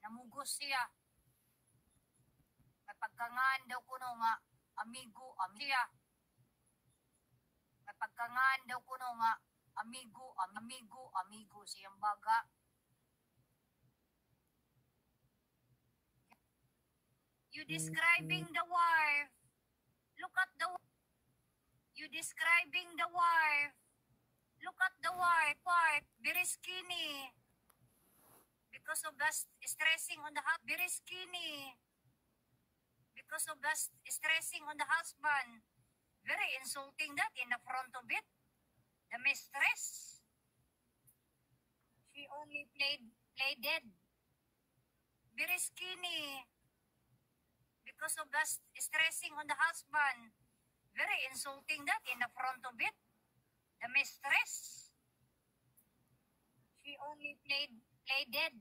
namugos siya. May pagkangaan daw kuno nga amigo siya. May pagkangaan daw kuno nga amigo siyang baga. You describing the wife. Look at the You describing the wife. Look at the wife. Very skinny. Because of the stressing on the husband. Very skinny. Because of the stressing on the husband. Very insulting that in the front of it. The mistress. She only played dead. Very skinny. Because of the stressing on the husband. Very insulting that in the front of it. The mistress. She only played dead.